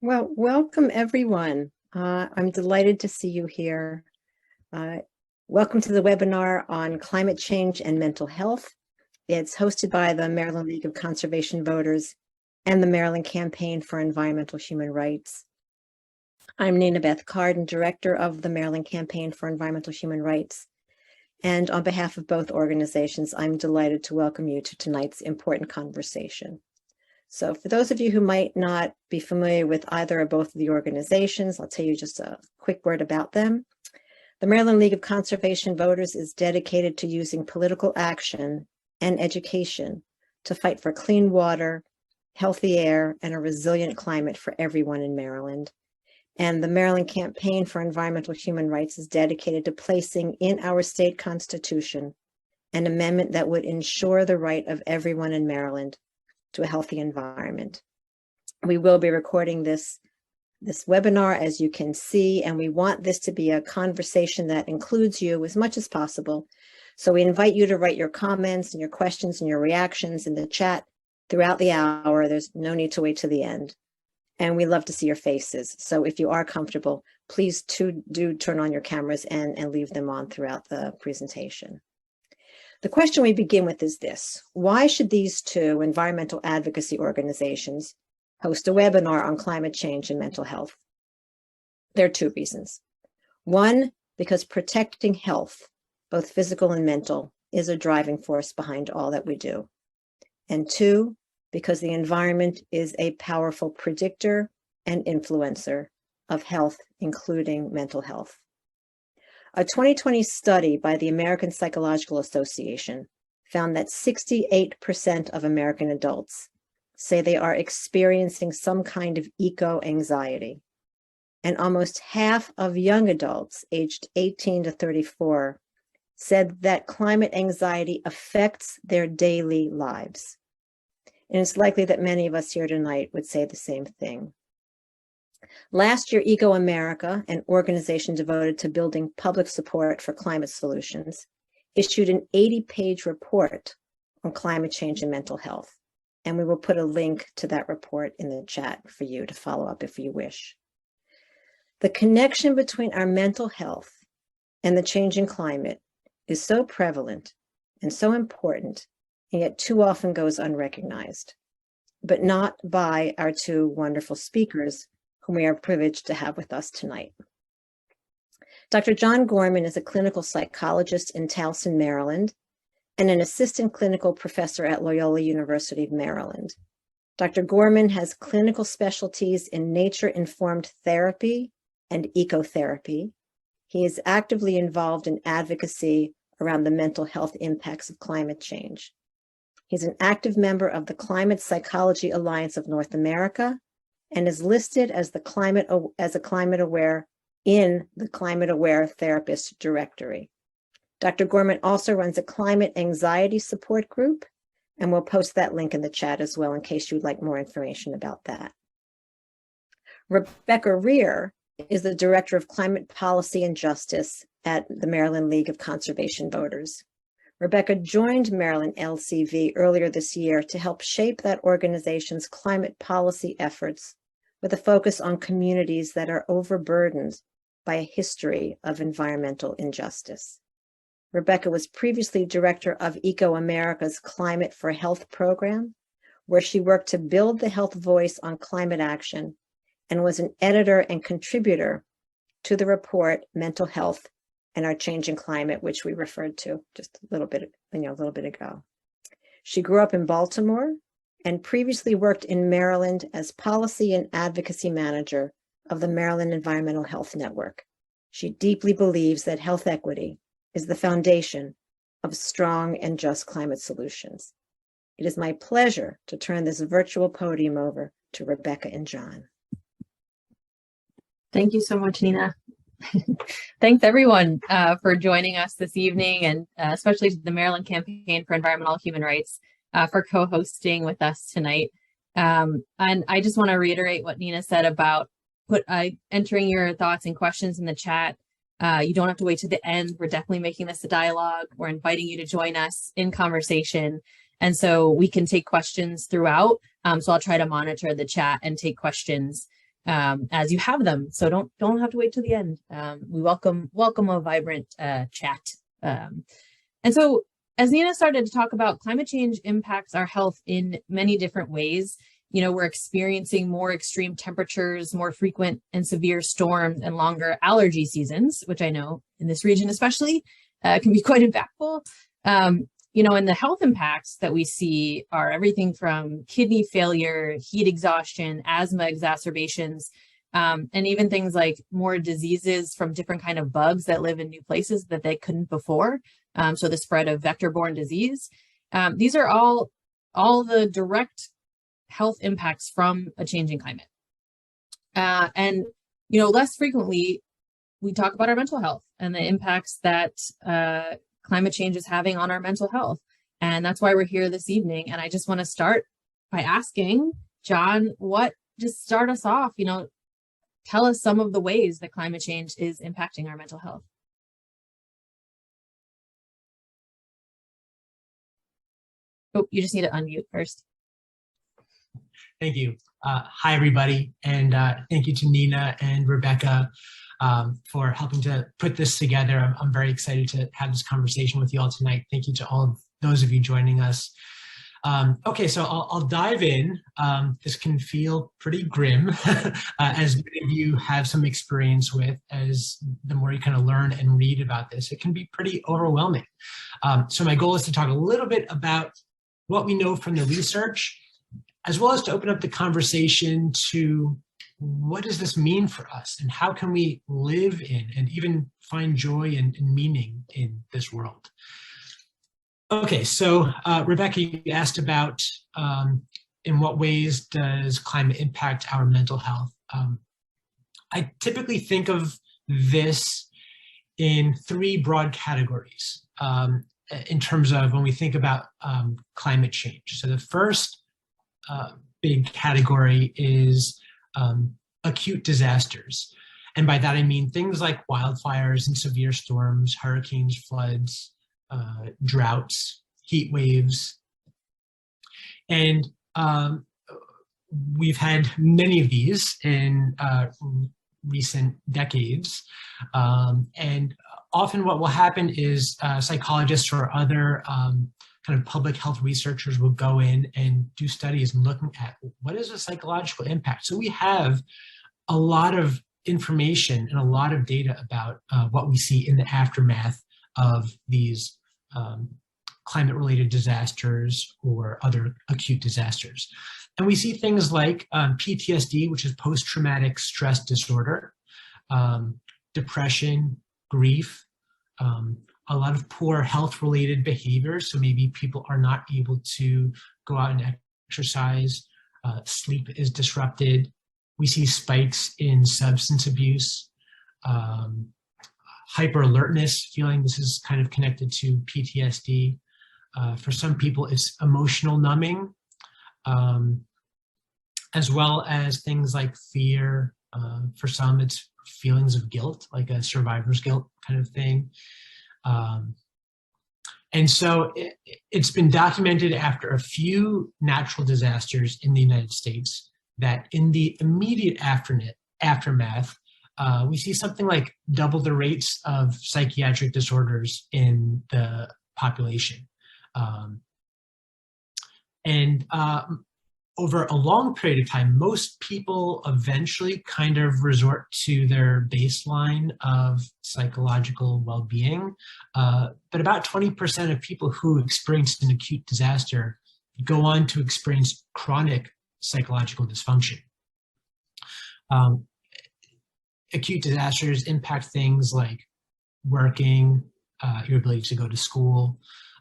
Well, welcome everyone. I'm delighted to see you here. Welcome to the webinar on climate change and mental health. It's hosted by the Maryland League of Conservation Voters and the Maryland Campaign for Environmental Human Rights. I'm Nina Beth Carden, Director of the Maryland Campaign for Environmental Human Rights. And on behalf of both organizations, I'm delighted to welcome you to tonight's important conversation. So for those of you who might not be familiar with either or both of the organizations, I'll tell you just a quick word about them. The Maryland League of Conservation Voters is dedicated to using political action and education to fight for clean water, healthy air, and a resilient climate for everyone in Maryland. And the Maryland Campaign for Environmental Human Rights is dedicated to placing in our state constitution an amendment that would ensure the right of everyone in Maryland to a healthy environment. We will be recording this webinar, as you can see, and we want this to be a conversation that includes you as much as possible. So we invite you to write your comments and your questions and your reactions in the chat throughout the hour. There's no need to wait to the end. And we love to see your faces. So if you are comfortable, please do turn on your cameras and leave them on throughout the presentation. The question we begin with is this: why should these two environmental advocacy organizations host a webinar on climate change and mental health? There are two reasons. One, because protecting health, both physical and mental, is a driving force behind all that we do. And two, because the environment is a powerful predictor and influencer of health, including mental health. A 2020 study by the American Psychological Association found that 68% of American adults say they are experiencing some kind of eco-anxiety. And almost half of young adults aged 18 to 34 said that climate anxiety affects their daily lives. And it's likely that many of us here tonight would say the same thing. Last year, Eco America, an organization devoted to building public support for climate solutions, issued an 80-page report on climate change and mental health. And we will put a link to that report in the chat for you to follow up if you wish. The connection between our mental health and the changing climate is so prevalent and so important, and yet too often goes unrecognized, but not by our two wonderful speakers whom we are privileged to have with us tonight. Dr. John Gorman is a clinical psychologist in Towson, Maryland, and an assistant clinical professor at Loyola University of Maryland. Dr. Gorman has clinical specialties in nature-informed therapy and ecotherapy. He is actively involved in advocacy around the mental health impacts of climate change. He's an active member of the Climate Psychology Alliance of North America and is listed as a climate aware in the Climate Aware Therapist Directory. Dr. Gorman also runs a climate anxiety support group, and we'll post that link in the chat as well in case you'd like more information about that. Rebecca Rear is the Director of Climate Policy and Justice at the Maryland League of Conservation Voters. Rebecca joined Maryland LCV earlier this year to help shape that organization's climate policy efforts with a focus on communities that are overburdened by a history of environmental injustice. Rebecca was previously director of Eco America's Climate for Health program, where she worked to build the health voice on climate action, and was an editor and contributor to the report Mental Health and Our Changing Climate, which we referred to just a little bit ago. She grew up in Baltimore and previously worked in Maryland as policy and advocacy manager of the Maryland Environmental Health Network. She deeply believes that health equity is the foundation of strong and just climate solutions. It is my pleasure to turn this virtual podium over to Rebecca and John. Thank you so much, Nina. Thanks everyone for joining us this evening, and especially to the Maryland Campaign for Environmental Human Rights for co-hosting with us tonight. And I just want to reiterate what Nina said about entering your thoughts and questions in the chat. You don't have to wait to the end. We're definitely making this a dialogue. We're inviting you to join us in conversation. And so we can take questions throughout. So I'll try to monitor the chat and take questions as you have them. So don't have to wait till the end. We welcome a vibrant chat. And so as Nina started to talk about, climate change impacts our health in many different ways. We're experiencing more extreme temperatures, more frequent and severe storms, and longer allergy seasons, which I know in this region especially can be quite impactful. And the health impacts that we see are everything from kidney failure, heat exhaustion, asthma exacerbations, and even things like more diseases from different kind of bugs that live in new places that they couldn't before. So the spread of vector-borne disease. These are all the direct health impacts from a changing climate. And less frequently, we talk about our mental health and the impacts that climate change is having on our mental health. And that's why we're here this evening. And I just want to start by asking John, just start us off, tell us some of the ways that climate change is impacting our mental health. Oh, you just need to unmute first. Thank you. Hi, everybody. And thank you to Nina and Rebecca for helping to put this together. I'm very excited to have this conversation with you all tonight. Thank you to all of those of you joining us. Okay, so I'll dive in. This can feel pretty grim, as many of you have some experience with. As the more you kind of learn and read about this, it can be pretty overwhelming. So my goal is to talk a little bit about what we know from the research, as well as to open up the conversation to what does this mean for us and how can we live in and even find joy and meaning in this world. Okay, so Rebecca, you asked about in what ways does climate impact our mental health? I typically think of this in three broad categories in terms of when we think about climate change. So the first big category is acute disasters. And by that I mean things like wildfires and severe storms, hurricanes, floods, droughts, heat waves. And we've had many of these in recent decades. And often what will happen is psychologists or other kind of public health researchers will go in and do studies and looking at what is the psychological impact. So we have a lot of information and a lot of data about what we see in the aftermath of these climate-related disasters or other acute disasters. And we see things like PTSD, which is post-traumatic stress disorder, depression, grief, a lot of poor health-related behaviors. So maybe people are not able to go out and exercise, sleep is disrupted. We see spikes in substance abuse, hyper-alertness feeling. This is kind of connected to PTSD. For some people, it's emotional numbing, as well as things like fear. For some, it's feelings of guilt, like a survivor's guilt kind of thing. And so it's been documented after a few natural disasters in the United States that in the immediate aftermath, we see something like double the rates of psychiatric disorders in the population. Over a long period of time, most people eventually kind of resort to their baseline of psychological well-being. But about 20% of people who experience an acute disaster go on to experience chronic psychological dysfunction. Acute disasters impact things like working, your ability to go to school.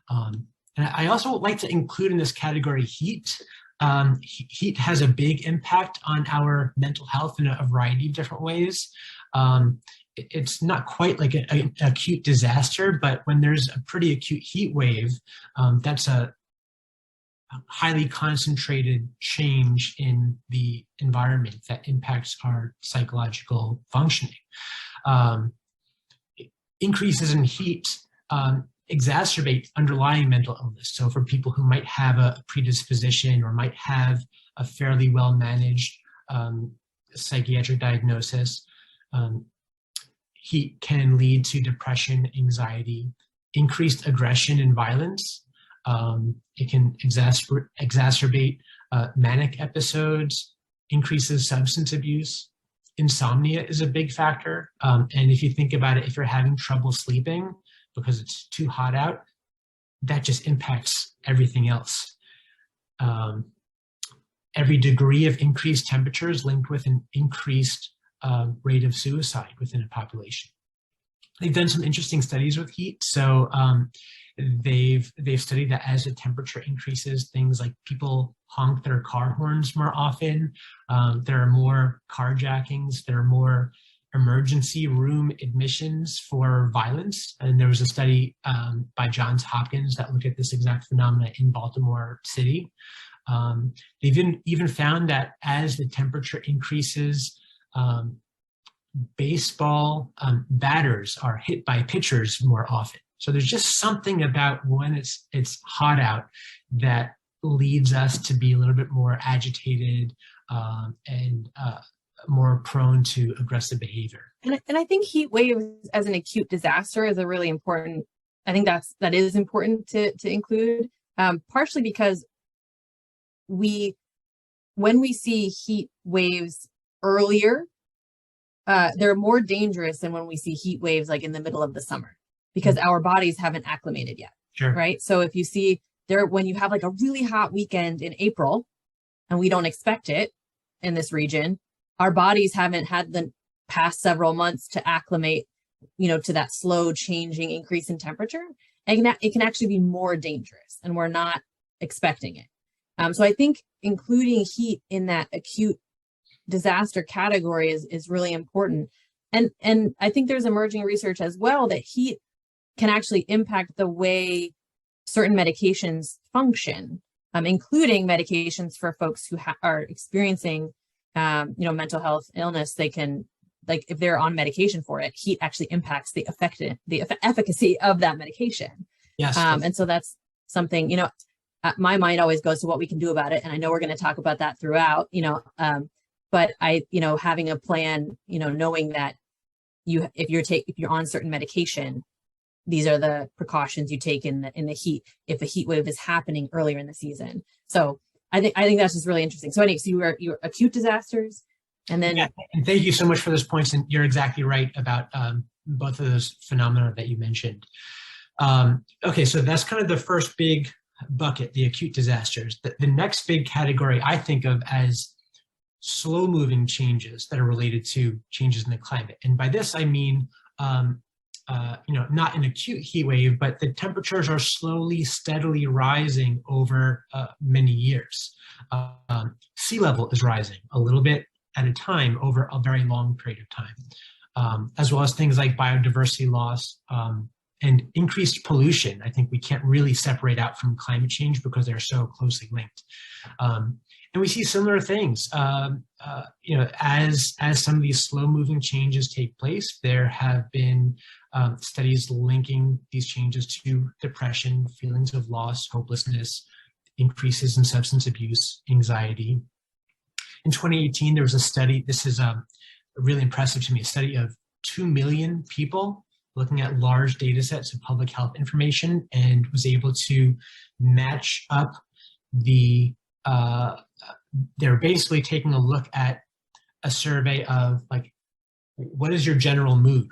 And I also like to include in this category heat. Heat has a big impact on our mental health in a variety of different ways. It's not quite like an acute disaster, but when there's a pretty acute heat wave, that's a highly concentrated change in the environment that impacts our psychological functioning. Increases in heat exacerbate underlying mental illness. So for people who might have a predisposition or might have a fairly well-managed psychiatric diagnosis. Heat can lead to depression, anxiety, increased aggression and violence. It can exacerbate manic episodes, increases substance abuse. Insomnia is a big factor. And if you think about it, if you're having trouble sleeping because it's too hot out, that just impacts everything else. Every degree of increased temperature is linked with an increased rate of suicide within a population. They've done some interesting studies with heat. So they've studied that as the temperature increases, things like people honk their car horns more often. There are more carjackings. There are more emergency room admissions for violence. And there was a study by Johns Hopkins that looked at this exact phenomena in Baltimore City. They've even found that as the temperature increases, baseball batters are hit by pitchers more often. So there's just something about when it's hot out that leads us to be a little bit more agitated and more prone to aggressive behavior. And I think heat waves as an acute disaster is a really important, I think that is important to include, partially because when we see heat waves earlier, they're more dangerous than when we see heat waves like in the middle of the summer, because our bodies haven't acclimated yet. Sure. Right. So if you see when you have like a really hot weekend in April, and we don't expect it in this region, our bodies haven't had the past several months to acclimate, to that slow changing increase in temperature. And it can actually be more dangerous, and we're not expecting it. So I think including heat in that acute disaster category is really important. And I think there's emerging research as well that heat can actually impact the way certain medications function, including medications for folks who are experiencing, mental health illness. They can, like, if they're on medication for it, heat actually impacts the efficacy of that medication. Yes. And so that's something, my mind always goes to what we can do about it. And I know we're going to talk about that throughout, but having a plan, knowing that if you're on certain medication, these are the precautions you take in the heat, if a heat wave is happening earlier in the season. So I think that's just really interesting. So anyway, so you were acute disasters, and then and thank you so much for those points. And you're exactly right about both of those phenomena that you mentioned. Okay, so that's kind of the first big bucket, the acute disasters. The next big category I think of as slow moving changes that are related to changes in the climate. And by this, I mean, not an acute heat wave, but the temperatures are slowly, steadily rising over many years. Sea level is rising a little bit at a time over a very long period of time, as well as things like biodiversity loss and increased pollution. I think we can't really separate out from climate change because they're so closely linked. And we see similar things, as some of these slow-moving changes take place. There have been studies linking these changes to depression, feelings of loss, hopelessness, increases in substance abuse, anxiety. In 2018, there was a study. This is really impressive to me. A study of 2 million people looking at large data sets of public health information, and was able to match up they're basically taking a look at a survey of, like, what is your general mood?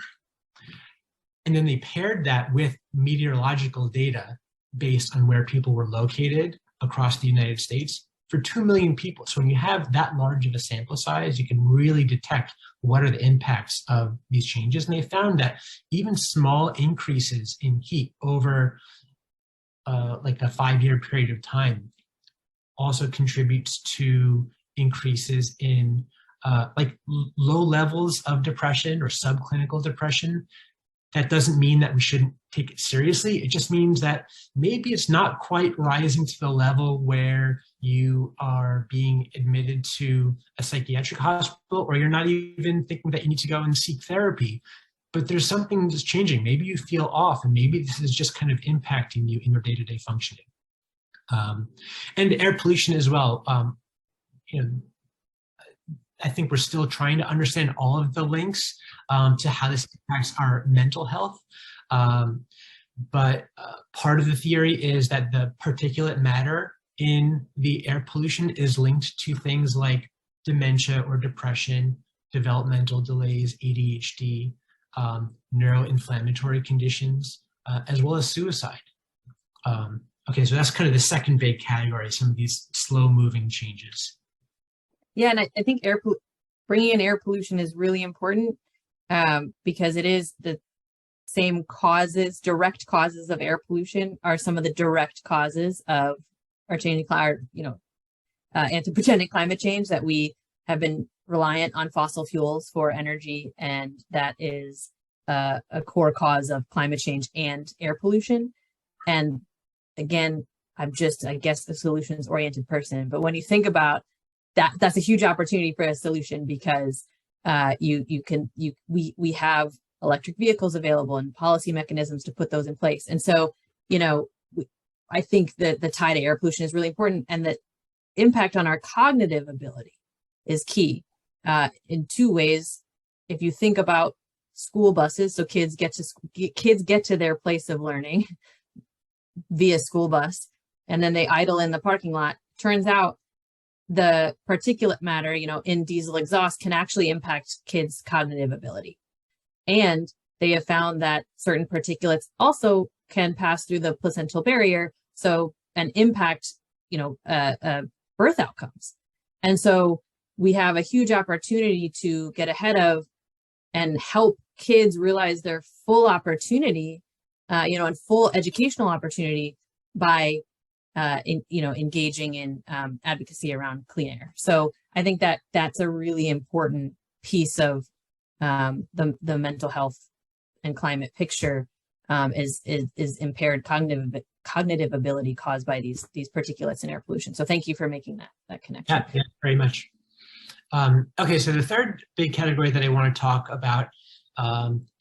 And then they paired that with meteorological data based on where people were located across the United States for 2 million people. So when you have that large of a sample size, you can really detect what are the impacts of these changes. And they found that even small increases in heat over like a 5-year period of time also contributes to increases in low levels of depression or subclinical depression. That doesn't mean that we shouldn't take it seriously. It just means that maybe it's not quite rising to the level where you are being admitted to a psychiatric hospital, or you're not even thinking that you need to go and seek therapy. But there's something that's changing. Maybe you feel off, and maybe this is just kind of impacting you in your day-to-day functioning. And air pollution as well. I think we're still trying to understand all of the links to how this impacts our mental health. But part of the theory is that the particulate matter in the air pollution is linked to things like dementia or depression, developmental delays, ADHD, neuroinflammatory conditions, as well as suicide. Okay, so that's kind of the second big category, some of these slow-moving changes. Yeah, and I think bringing in air pollution is really important because it is the same causes, direct causes of air pollution are some of the direct causes of our changing climate, anthropogenic climate change, that we have been reliant on fossil fuels for energy, and that is a core cause of climate change and air pollution. And again, I'm just, I guess, a solutions oriented person, but when you think about that, that's a huge opportunity for a solution, because we have electric vehicles available and policy mechanisms to put those in place. And so, I think that the tie to air pollution is really important, and that impact on our cognitive ability is key in two ways. If you think about school buses, so kids get to their place of learning via school bus, and then they idle in the parking lot. Turns out the particulate matter, in diesel exhaust can actually impact kids' cognitive ability. And they have found that certain particulates also can pass through the placental barrier, and impact, birth outcomes. And so we have a huge opportunity to get ahead of and help kids realize their full opportunity, and full educational opportunity by, engaging in advocacy around clean air. So I think that that's a really important piece of the mental health and climate picture, is impaired cognitive ability caused by these particulates and air pollution. So thank you for making that connection. Yeah, very much. Okay, so the third big category that I want to talk about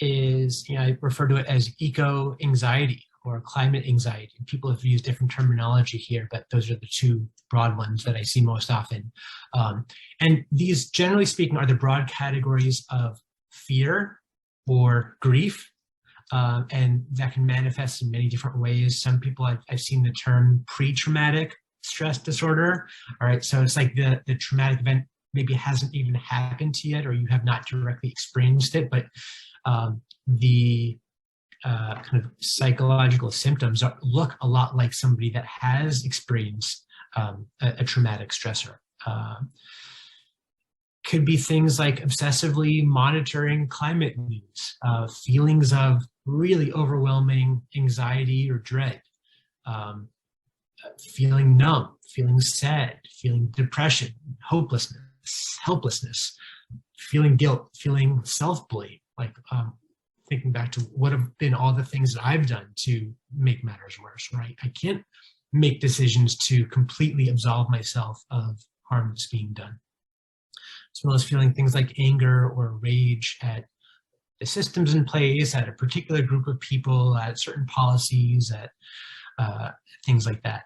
is, I refer to it as eco-anxiety or climate anxiety. People have used different terminology here, but those are the two broad ones that I see most often. And these, generally speaking, are the broad categories of fear or grief, and that can manifest in many different ways. Some people, I've seen the term pre-traumatic stress disorder. All right, so it's like the traumatic event maybe hasn't even happened to you yet, or you have not directly experienced it, but the kind of psychological symptoms look a lot like somebody that has experienced a traumatic stressor. Could be things like obsessively monitoring climate news, feelings of really overwhelming anxiety or dread, feeling numb, feeling sad, feeling depression, hopelessness, helplessness, feeling guilt, feeling self-blame, like thinking back to what have been all the things that I've done to make matters worse, right? I can't make decisions to completely absolve myself of harm that's being done. As well as feeling things like anger or rage at the systems in place, at a particular group of people, at certain policies, at things like that.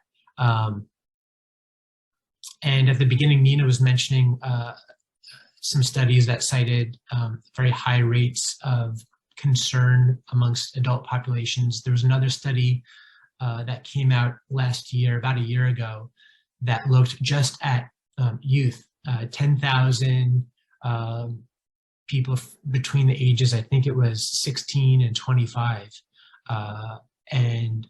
And at the beginning, Nina was mentioning some studies that cited very high rates of concern amongst adult populations. There was another study that came out last year, about a year ago, that looked just at youth, 10,000 people between the ages, I think it was 16 and 25. And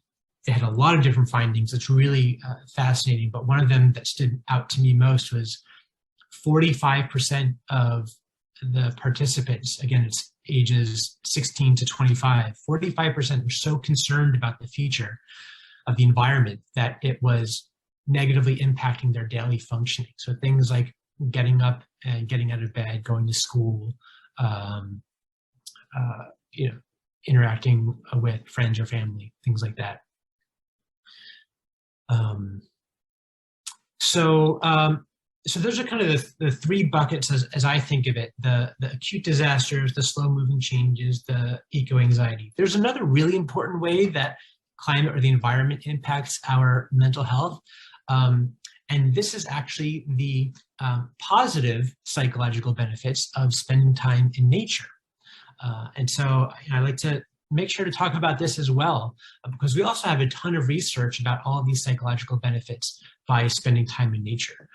they had a lot of different findings. It's really fascinating, but one of them that stood out to me most was 45% of the participants, again, it's ages 16 to 25, 45% were so concerned about the future of the environment that it was negatively impacting their daily functioning. So things like getting up and getting out of bed, going to school, interacting with friends or family, things like that. So those are kind of the three buckets as I think of it: the acute disasters, the slow-moving changes, the eco-anxiety. There's another really important way that climate or the environment impacts our mental health, and And this is actually the positive psychological benefits of spending time in nature. And so I like to make sure to talk about this as well, because we also have a ton of research about all of these psychological benefits by spending time in nature.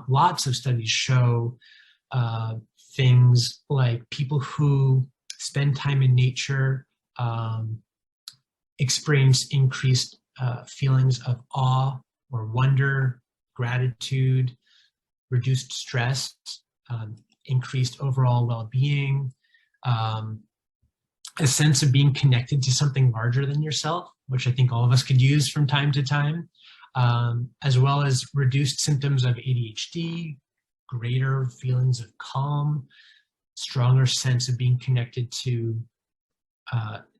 Lots of studies show things like people who spend time in nature experience increased feelings of awe or wonder, gratitude, reduced stress, increased overall well-being, a sense of being connected to something larger than yourself, which I think all of us could use from time to time, as well as reduced symptoms of ADHD, greater feelings of calm, stronger sense of being connected to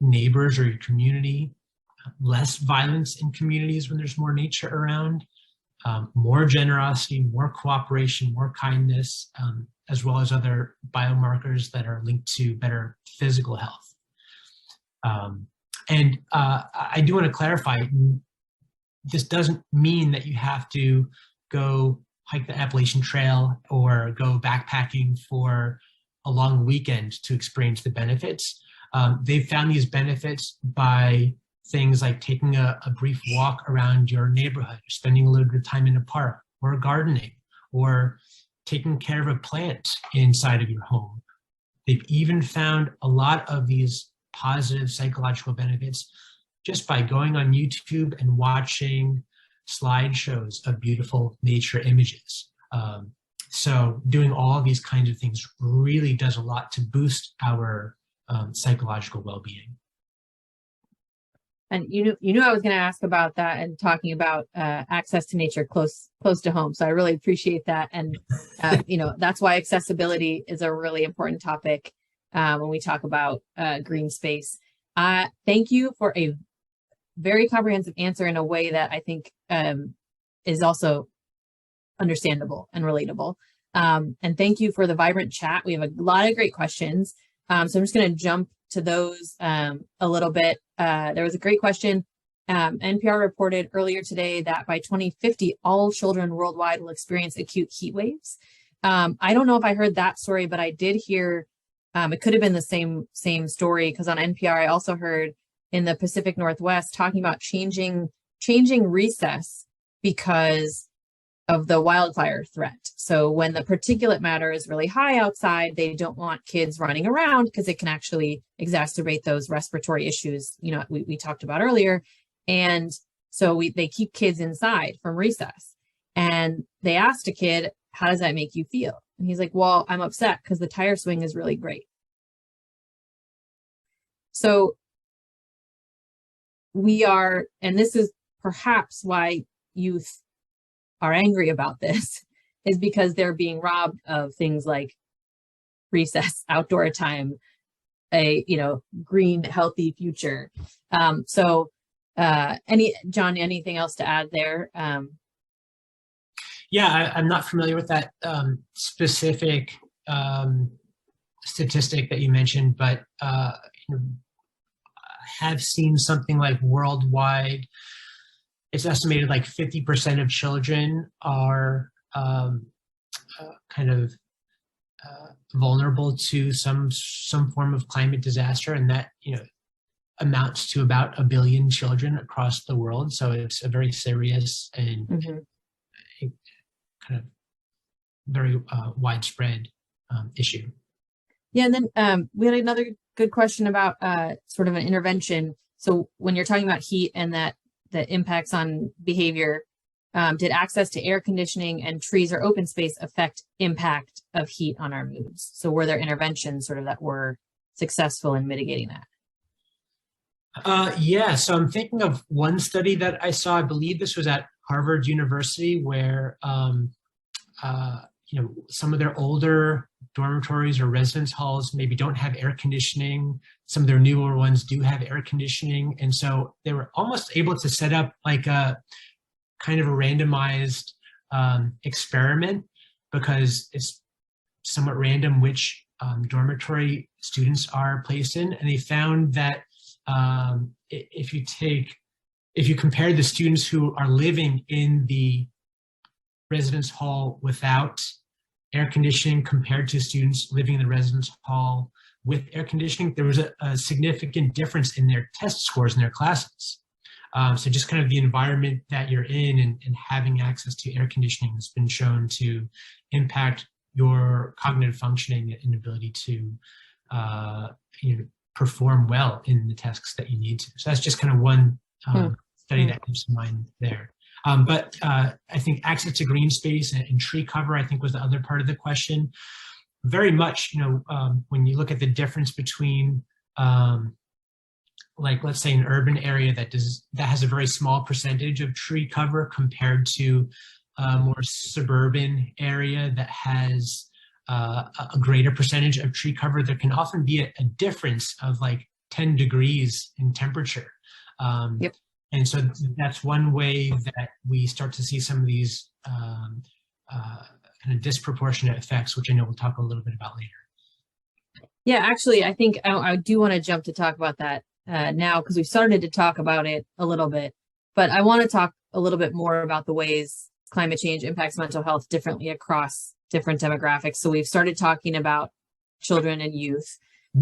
neighbors or your community, less violence in communities when there's more nature around, more generosity, more cooperation, more kindness, as well as other biomarkers that are linked to better physical health. I do want to clarify, this doesn't mean that you have to go hike the Appalachian Trail or go backpacking for a long weekend to experience the benefits. They've found these benefits by things like taking a brief walk around your neighborhood, spending a little bit of time in a park, or gardening, or taking care of a plant inside of your home. They've even found a lot of these positive psychological benefits just by going on YouTube and watching slideshows of beautiful nature images. So doing all these kinds of things really does a lot to boost our psychological well-being. And you knew I was going to ask about that and talking about access to nature close to home. So I really appreciate that. And that's why accessibility is a really important topic when we talk about green space. Thank you for a very comprehensive answer in a way that I think is also understandable and relatable. And thank you for the vibrant chat. We have a lot of great questions. So I'm just going to jump to those a little bit. There was a great question. NPR reported earlier today that by 2050, all children worldwide will experience acute heat waves. I don't know if I heard that story, but I did hear, it could have been the same story, because on NPR, I also heard in the Pacific Northwest talking about changing recess because of the wildfire threat. So when the particulate matter is really high outside, they don't want kids running around because it can actually exacerbate those respiratory issues, we talked about earlier. And so they keep kids inside from recess. And they asked a kid, how does that make you feel? And he's like, well, I'm upset because the tire swing is really great. So and this is perhaps why youth are angry about this, is because they're being robbed of things like recess, outdoor time, a green, healthy future. John, anything else to add there? Yeah, I'm not familiar with that specific statistic that you mentioned, but I have seen something like worldwide, it's estimated like 50% of children are vulnerable to some form of climate disaster, and that amounts to about 1 billion children across the world. So it's a very serious and kind of very widespread issue. Yeah, and then we had another good question about sort of an intervention. So when you're talking about heat and that the impacts on behavior, did access to air conditioning and trees or open space affect impact of heat on our moods? So were there interventions sort of that were successful in mitigating that? Yeah, so I'm thinking of one study that I saw, I believe this was at Harvard University, where some of their older dormitories or residence halls maybe don't have air conditioning. Some of their newer ones do have air conditioning. And so they were almost able to set up like a kind of a randomized experiment, because it's somewhat random which dormitory students are placed in. And they found that if you compare the students who are living in the residence hall without air conditioning compared to students living in the residence hall with air conditioning, there was a significant difference in their test scores in their classes. So just kind of the environment that you're in and having access to air conditioning has been shown to impact your cognitive functioning and ability to perform well in the tasks that you need to. So that's just kind of one study that comes to mind there. But I think access to green space and tree cover, I think, was the other part of the question. Very much, when you look at the difference between, like, let's say an urban area that has a very small percentage of tree cover compared to a more suburban area that has a greater percentage of tree cover, there can often be a difference of like 10 degrees in temperature. Yep. And so that's one way that we start to see some of these kind of disproportionate effects, which I know we'll talk a little bit about later. Yeah, actually, I think I do want to jump to talk about that now, because we've started to talk about it a little bit, but I want to talk a little bit more about the ways climate change impacts mental health differently across different demographics. So we've started talking about children and youth,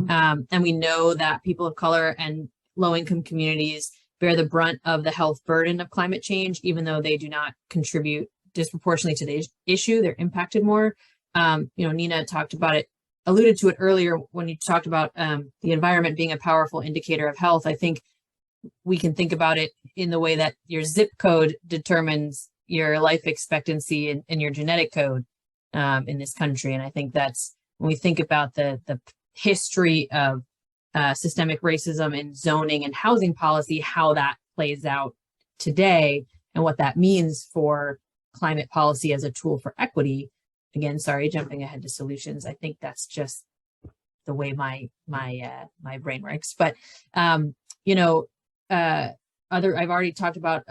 and we know that people of color and low-income communities bear the brunt of the health burden of climate change, even though they do not contribute disproportionately to the issue. They're impacted more. Nina talked about it, alluded to it earlier when you talked about the environment being a powerful indicator of health. I think we can think about it in the way that your zip code determines your life expectancy and your genetic code in this country. And I think that's when we think about the history of systemic racism in zoning and housing policy, how that plays out today and what that means for climate policy as a tool for equity. Again, sorry, jumping ahead to solutions. I think that's just the way my brain works. But I've already talked about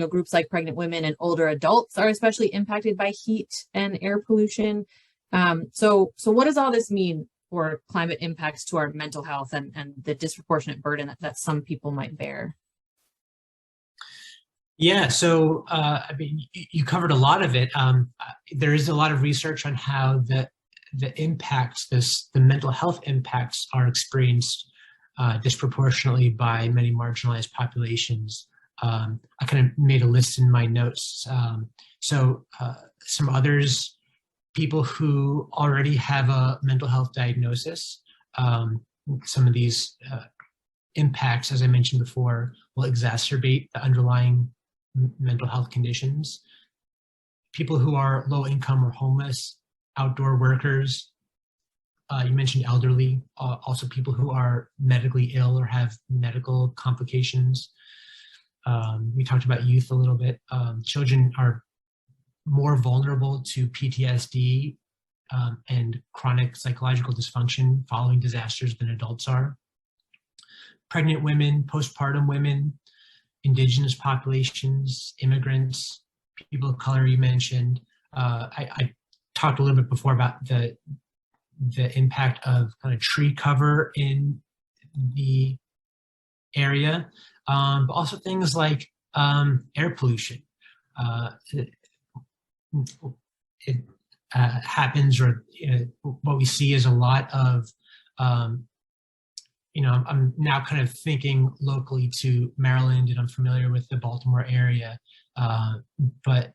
groups like pregnant women and older adults are especially impacted by heat and air pollution. So what does all this mean for climate impacts to our mental health and the disproportionate burden that some people might bear? Yeah, so you covered a lot of it. There is a lot of research on how the impacts, the mental health impacts, are experienced disproportionately by many marginalized populations. I kind of made a list in my notes. Some others, people who already have a mental health diagnosis, some of these impacts, as I mentioned before, will exacerbate the underlying mental health conditions. People who are low income or homeless, outdoor workers, you mentioned elderly, also people who are medically ill or have medical complications. We talked about youth a little bit. Children are more vulnerable to PTSD and chronic psychological dysfunction following disasters than adults are. Pregnant women, postpartum women, indigenous populations, immigrants, people of color you mentioned. I talked a little bit before about the impact of kind of tree cover in the area, but also things like air pollution. It happens, or what we see is a lot of, I'm now kind of thinking locally to Maryland, and I'm familiar with the Baltimore area, but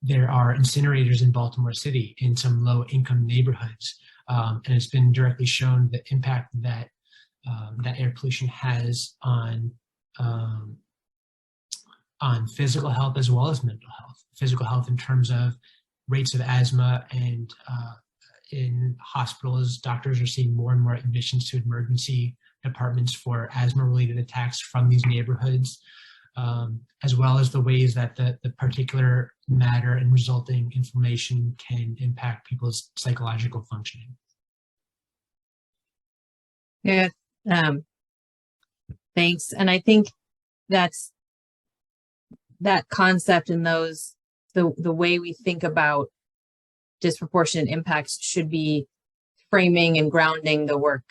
there are incinerators in Baltimore City in some low-income neighborhoods, and it's been directly shown the impact that that air pollution has on physical health as well as mental health. Physical health in terms of rates of asthma, and in hospitals, doctors are seeing more and more admissions to emergency departments for asthma-related attacks from these neighborhoods, as well as the ways that the particulate matter and resulting inflammation can impact people's psychological functioning. Yeah, thanks. And I think that's that concept and the way we think about disproportionate impacts should be framing and grounding the work,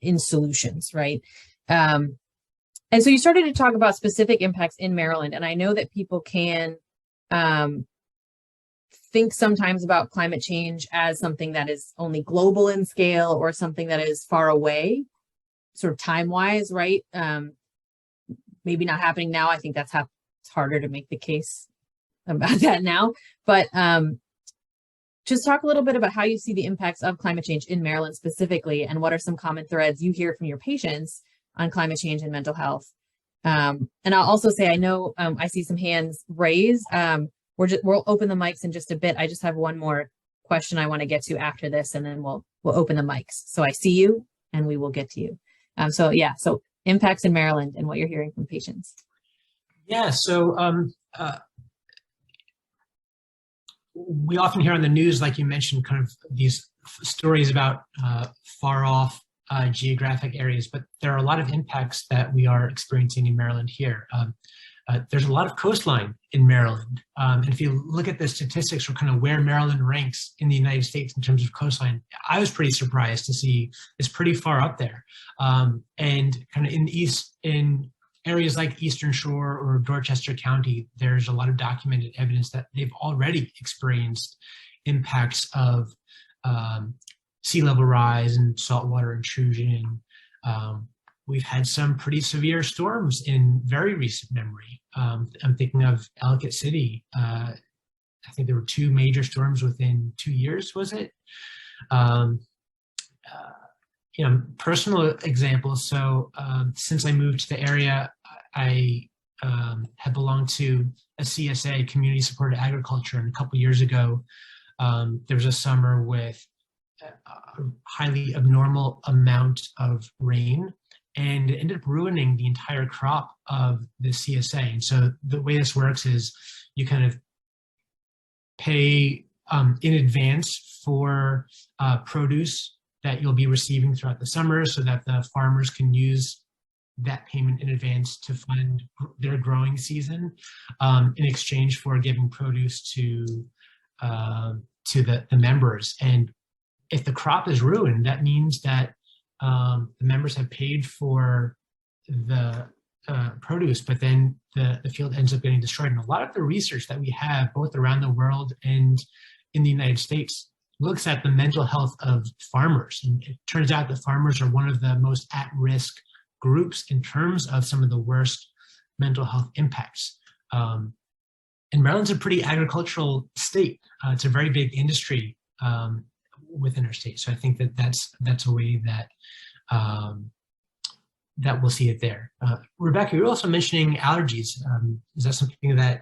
in solutions, right? And so you started to talk about specific impacts in Maryland, and I know that people can think sometimes about climate change as something that is only global in scale or something that is far away, sort of time-wise, right? Maybe not happening now. I think it's harder to make the case about that now. But just talk a little bit about how you see the impacts of climate change in Maryland specifically, and what are some common threads you hear from your patients on climate change and mental health. And I'll also say, I know I see some hands raised. We'll open the mics in just a bit. I just have one more question I want to get to after this, and then we'll open the mics. So I see you, and we will get to you. So impacts in Maryland and what you're hearing from patients. Yeah, so we often hear on the news, like you mentioned, kind of these stories about far off geographic areas, but there are a lot of impacts that we are experiencing in Maryland here. There's a lot of coastline in Maryland. And if you look at the statistics for kind of where Maryland ranks in the United States in terms of coastline, I was pretty surprised to see it's pretty far up there. And kind of in areas like Eastern Shore or Dorchester County, there's a lot of documented evidence that they've already experienced impacts of sea level rise and saltwater intrusion. We've had some pretty severe storms in very recent memory. I'm thinking of Ellicott City. I think there were 2 major storms within 2 years, was it? Personal examples. So since I moved to the area, I had belonged to a CSA, Community Supported Agriculture, and a couple years ago, there was a summer with a highly abnormal amount of rain, and it ended up ruining the entire crop of the CSA. And so the way this works is you kind of pay in advance for produce that you'll be receiving throughout the summer, so that the farmers can use that payment in advance to fund their growing season, in exchange for giving produce to the members. And if the crop is ruined, that means that the members have paid for the produce, but then the field ends up getting destroyed. And a lot of the research that we have, both around the world and in the United States, looks at the mental health of farmers. And it turns out that farmers are one of the most at-risk groups in terms of some of the worst mental health impacts. And Maryland's a pretty agricultural state. It's a very big industry within our state. So I think that that's a way that that we'll see it there. Rebecca, you're also mentioning allergies. Is that something that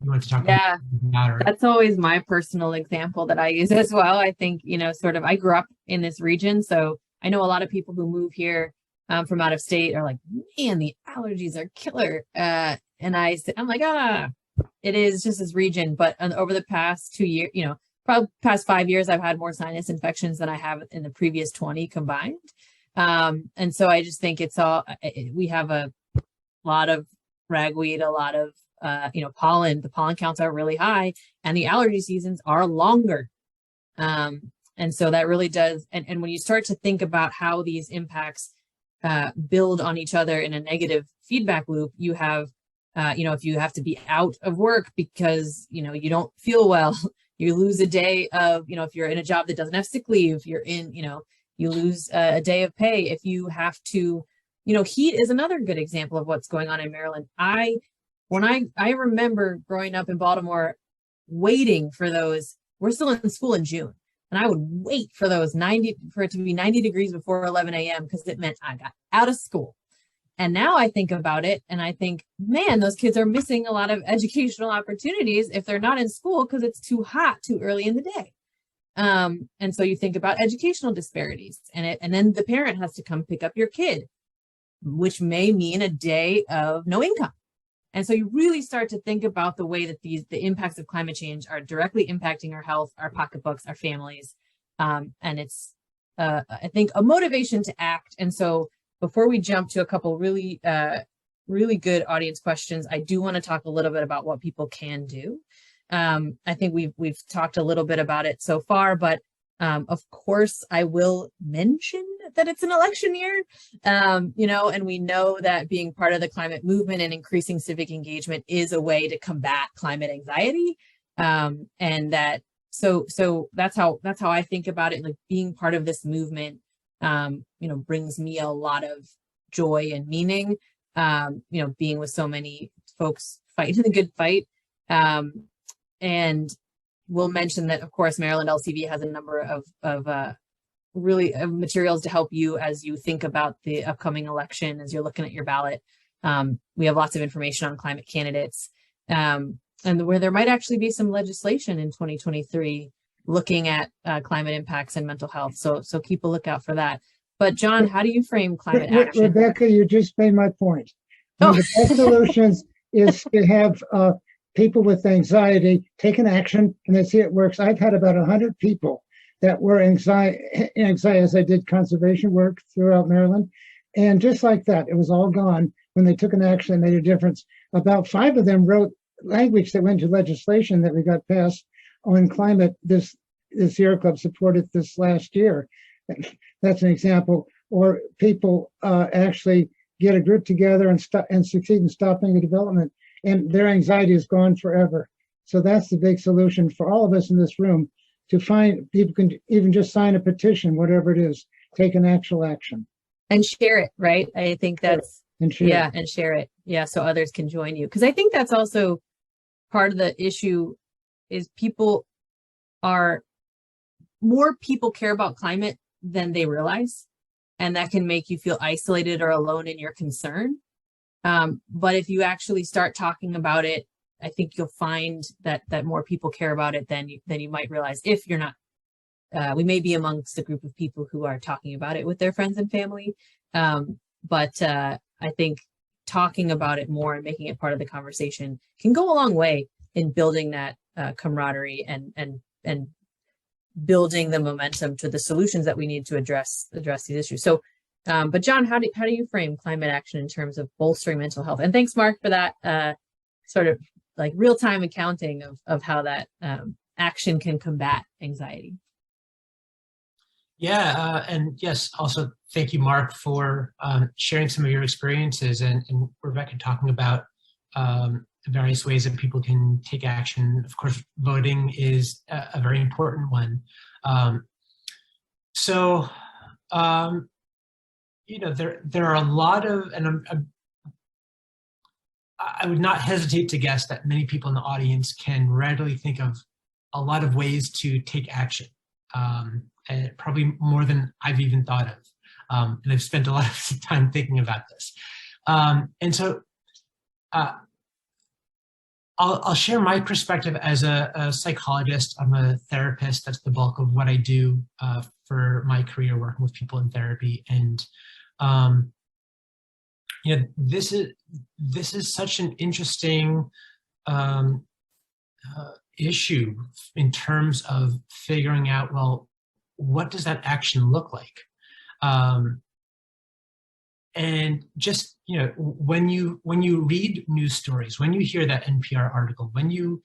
you want to talk about? Yeah, that's always my personal example that I use as well. I think, I grew up in this region, so I know a lot of people who move here from out of state are like, man, the allergies are killer. And I'm like, it is just this region. But over the past 2 years, probably past 5 years, I've had more sinus infections than I have in the previous 20 combined. And so I just think we have a lot of ragweed, a lot of, pollen. The pollen counts are really high, and the allergy seasons are longer. And so that really does. And when you start to think about how these impacts build on each other in a negative feedback loop, you have, if you have to be out of work because, you don't feel well, you lose a day of, if you're in a job that doesn't have sick leave, you're in, you lose a day of pay. If you have to, heat is another good example of what's going on in Maryland. When I remember growing up in Baltimore, waiting for those, we're still in school in June, and I would wait for it to be 90 degrees before 11 a.m. because it meant I got out of school. And now I think about it and I think, man, those kids are missing a lot of educational opportunities if they're not in school because it's too hot too early in the day. And so you think about educational disparities, and then the parent has to come pick up your kid, which may mean a day of no income. And so you really start to think about the way that the impacts of climate change are directly impacting our health, our pocketbooks, our families. And it's, I think, a motivation to act. And so before we jump to a couple really good audience questions, I do want to talk a little bit about what people can do. I think we've talked a little bit about it so far, but of course, I will mention that it's an election year, and we know that being part of the climate movement and increasing civic engagement is a way to combat climate anxiety. And that so that's how I think about it. Like being part of this movement, brings me a lot of joy and meaning. Being with so many folks fighting the good fight. And we'll mention that, of course, Maryland LCV has a number of materials to help you as you think about the upcoming election, as you're looking at your ballot. We have lots of information on climate candidates, and where there might actually be some legislation in 2023 looking at climate impacts and mental health. So keep a lookout for that. But John, how do you frame climate action? Rebecca, you just made my point. One of the best solutions is to have people with anxiety take an action and they see it works. I've had about 100 people that were anxiety as I did conservation work throughout Maryland. And just like that, it was all gone when they took an action and made a difference. About 5 of them wrote language that went to legislation that we got passed on climate. This Sierra Club supported this last year. That's an example. Or people actually get a group together and succeed in stopping the development, and their anxiety is gone forever. So that's the big solution for all of us in this room, to find people can even just sign a petition, whatever it is, take an actual action. And share it, right? I think that's, and share. And share it. Yeah, so others can join you. Because I think that's also part of the issue is more people care about climate than they realize. And that can make you feel isolated or alone in your concern. But if you actually start talking about it, I think you'll find that more people care about it than you might realize. If you're not, we may be amongst a group of people who are talking about it with their friends and family. But I think talking about it more and making it part of the conversation can go a long way in building that camaraderie and building the momentum to the solutions that we need to address these issues. So, but John, how do you frame climate action in terms of bolstering mental health? And thanks, Mark, for that sort of like real-time accounting of how that action can combat anxiety. Yeah, and yes, also thank you, Mark, for sharing some of your experiences, and Rebecca talking about various ways that people can take action. Of course, voting is a very important one. There are a lot of, and I would not hesitate to guess that many people in the audience can readily think of a lot of ways to take action, and probably more than I've even thought of. And I've spent a lot of time thinking about this. And so I'll share my perspective as a psychologist. I'm a therapist. That's the bulk of what I do for my career, working with people in therapy. And this is such an interesting issue in terms of figuring out, well, what does that action look like? And just, when you read news stories, when you hear that NPR article, when you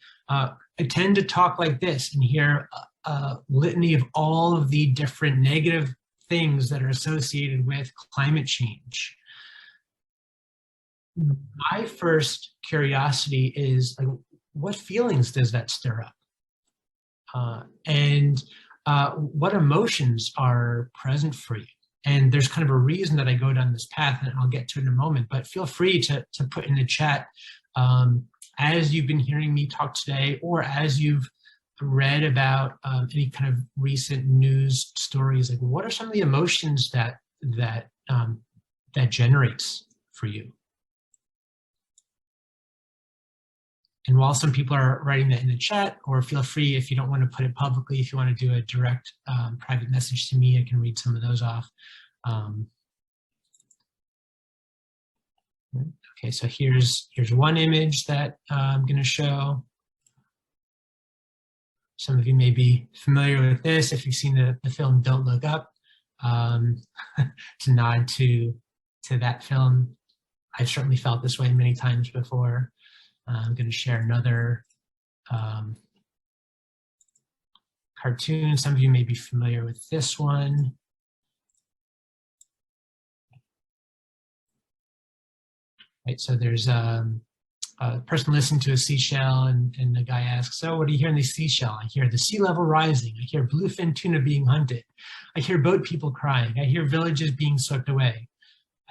attend a talk like this and hear a litany of all of the different negative things that are associated with climate change, my first curiosity is, like, what feelings does that stir up? And what emotions are present for you? And there's kind of a reason that I go down this path, and I'll get to it in a moment, but feel free to put in the chat as you've been hearing me talk today, or as you've read about any kind of recent news stories, like what are some of the emotions that generates for you? And while some people are writing that in the chat, or feel free, if you don't want to put it publicly, if you want to do a direct private message to me, I can read some of those off. Okay, so here's one image that I'm going to show. Some of you may be familiar with this if you've seen the film Don't Look Up. To nod to that film. I've certainly felt this way many times before. I'm going to share another cartoon. Some of you may be familiar with this one. Right, so there's a a person listening to a seashell, and the guy asks, "So, what do you hear in the seashell?" "I hear the sea level rising. I hear bluefin tuna being hunted. I hear boat people crying. I hear villages being swept away.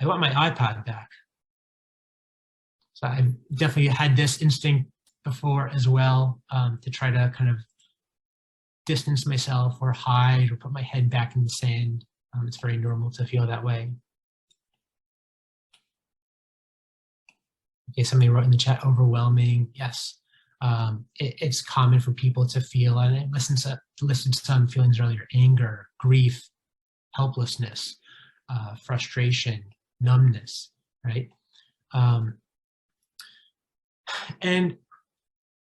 I want my iPod back." So I've definitely had this instinct before as well, to try to kind of distance myself or hide or put my head back in the sand. It's very normal to feel that way. Okay, somebody wrote in the chat, overwhelming. Yes, it's common for people to feel, and I listed some feelings earlier: anger, grief, helplessness, frustration, numbness, right? And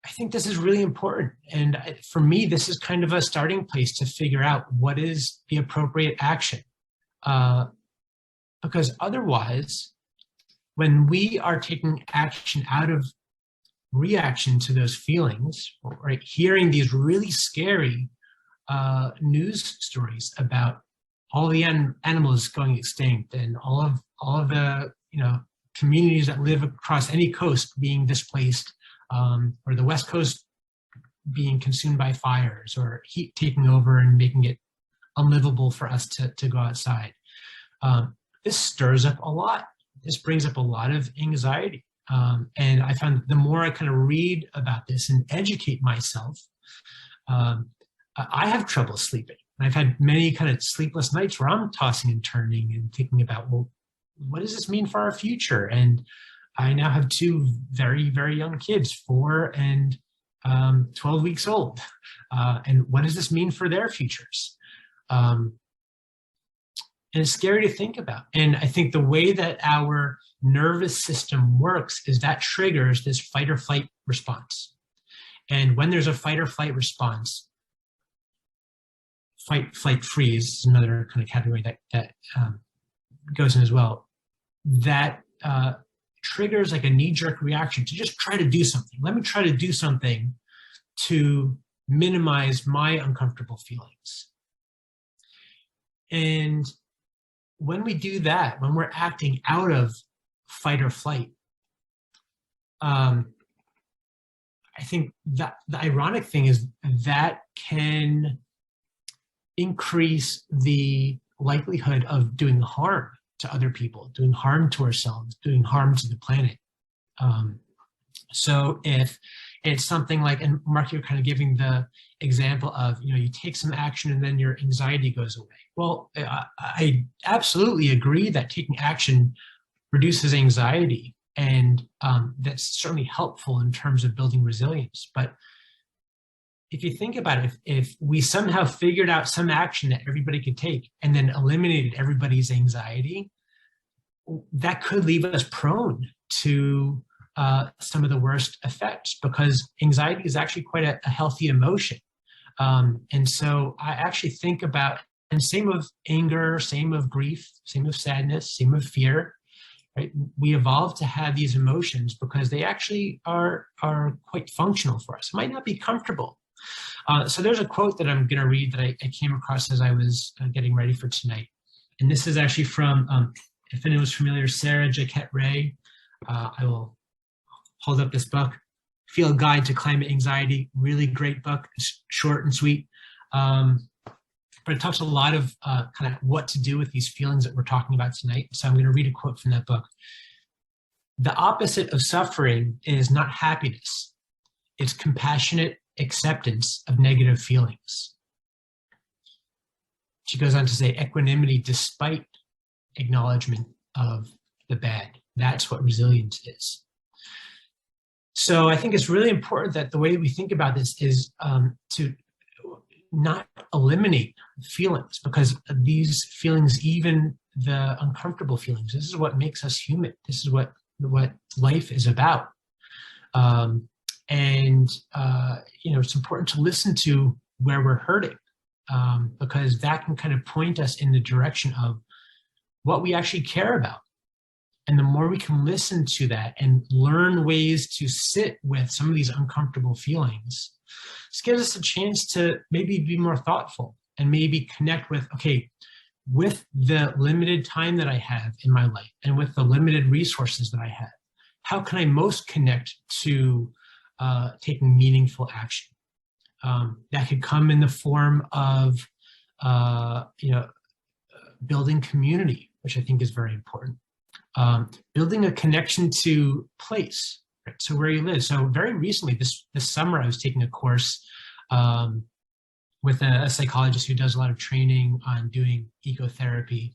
I think this is really important. And for me, this is kind of a starting place to figure out what is the appropriate action. Because otherwise, when we are taking action out of reaction to those feelings, right, hearing these really scary news stories about all the animals going extinct and all of the communities that live across any coast being displaced, or the West Coast being consumed by fires, or heat taking over and making it unlivable for us to go outside. This stirs up a lot. This brings up a lot of anxiety. And I found the more I kind of read about this and educate myself, I have trouble sleeping. I've had many kind of sleepless nights where I'm tossing and turning and thinking about, well, what does this mean for our future? And I now have two very, very young kids, 4 and 12 weeks old. And what does this mean for their futures? And it's scary to think about. And I think the way that our nervous system works is that triggers this fight or flight response. And when there's a fight or flight response, fight, flight, freeze is another kind of category that goes in as well. That triggers like a knee-jerk reaction to just try to do something. Let me try to do something to minimize my uncomfortable feelings. And when we do that, when we're acting out of fight or flight, I think that the ironic thing is that can increase the likelihood of doing harm to other people, doing harm to ourselves, doing harm to the planet. So if it's something like, and Mark, you're kind of giving the example of, you take some action and then your anxiety goes away. Well, I absolutely agree that taking action reduces anxiety, and that's certainly helpful in terms of building resilience. But if you think about it, if we somehow figured out some action that everybody could take and then eliminated everybody's anxiety, that could leave us prone to some of the worst effects, because anxiety is actually quite a healthy emotion. And so I actually think about, and same of anger, same of grief, same of sadness, same of fear, right? We evolved to have these emotions because they actually are quite functional for us. It might not be comfortable. So there's a quote that I'm going to read that I came across as I was getting ready for tonight. And this is actually from, if anyone's familiar, Sarah Jaquette Ray. I will hold up this book, Field Guide to Climate Anxiety. Really great book. It's short and sweet. But it talks a lot of kind of what to do with these feelings that we're talking about tonight. So I'm going to read a quote from that book. "The opposite of suffering is not happiness. It's compassionate acceptance of negative feelings." She goes on to say, equanimity despite acknowledgement of the bad. That's what resilience is. So I think it's really important that the way we think about this is to not eliminate feelings, because these feelings, even the uncomfortable feelings, this is what makes us human. This is what life is about. It's important to listen to where we're hurting, because that can kind of point us in the direction of what we actually care about. And the more we can listen to that and learn ways to sit with some of these uncomfortable feelings, this gives us a chance to maybe be more thoughtful and maybe connect with, okay, with the limited time that I have in my life and with the limited resources that I have, how can I most connect to taking meaningful action? That could come in the form of, building community, which I think is very important. Building a connection to place, right? So where you live. So very recently, this summer, I was taking a course with a psychologist who does a lot of training on doing ecotherapy.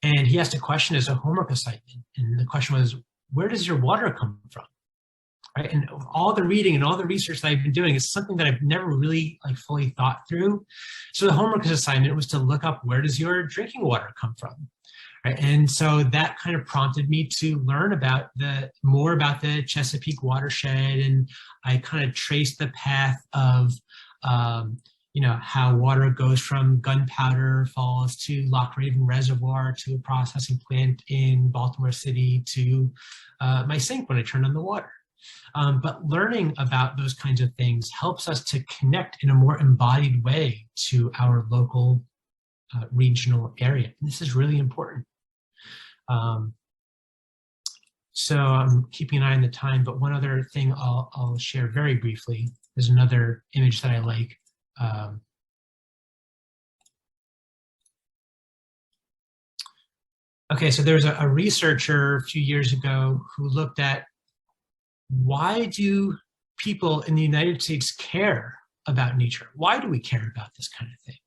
And he asked a question as a homework assignment. And the question was, where does your water come from? Right? And all the reading and all the research that I've been doing is something that I've never really fully thought through. So the homework assignment was to look up, where does your drinking water come from? Right? And so that kind of prompted me to learn more about the Chesapeake watershed. And I kind of traced the path of, how water goes from Gunpowder Falls to Loch Raven Reservoir to a processing plant in Baltimore City to my sink when I turn on the water. But learning about those kinds of things helps us to connect in a more embodied way to our local regional area. And this is really important. So I'm keeping an eye on the time, but one other thing I'll share very briefly is another image that I like. Okay, so there was a researcher a few years ago who looked at, why do people in the United States care about nature? Why do we care about this kind of thing?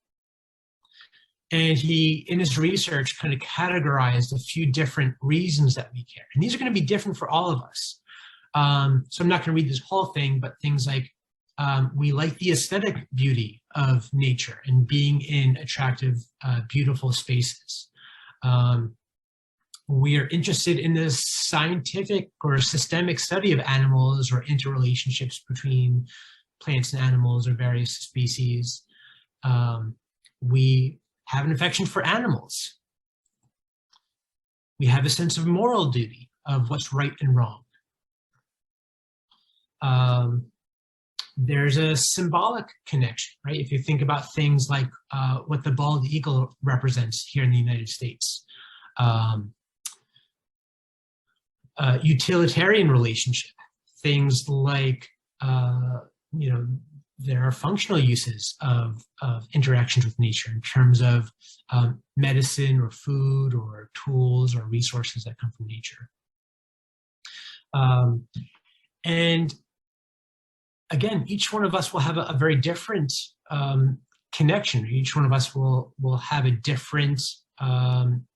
And he, in his research, kind of categorized a few different reasons that we care. And these are going to be different for all of us. So I'm not going to read this whole thing, but things like, we like the aesthetic beauty of nature and being in attractive, beautiful spaces. We are interested in the scientific or systemic study of animals or interrelationships between plants and animals or various species. We have an affection for animals. We have a sense of moral duty of what's right and wrong. There's a symbolic connection, right? If you think about things like what the bald eagle represents here in the United States. Utilitarian relationship, things like, there are functional uses of interactions with nature in terms of medicine or food or tools or resources that come from nature. And again, each one of us will have a very different connection. Each one of us will have a different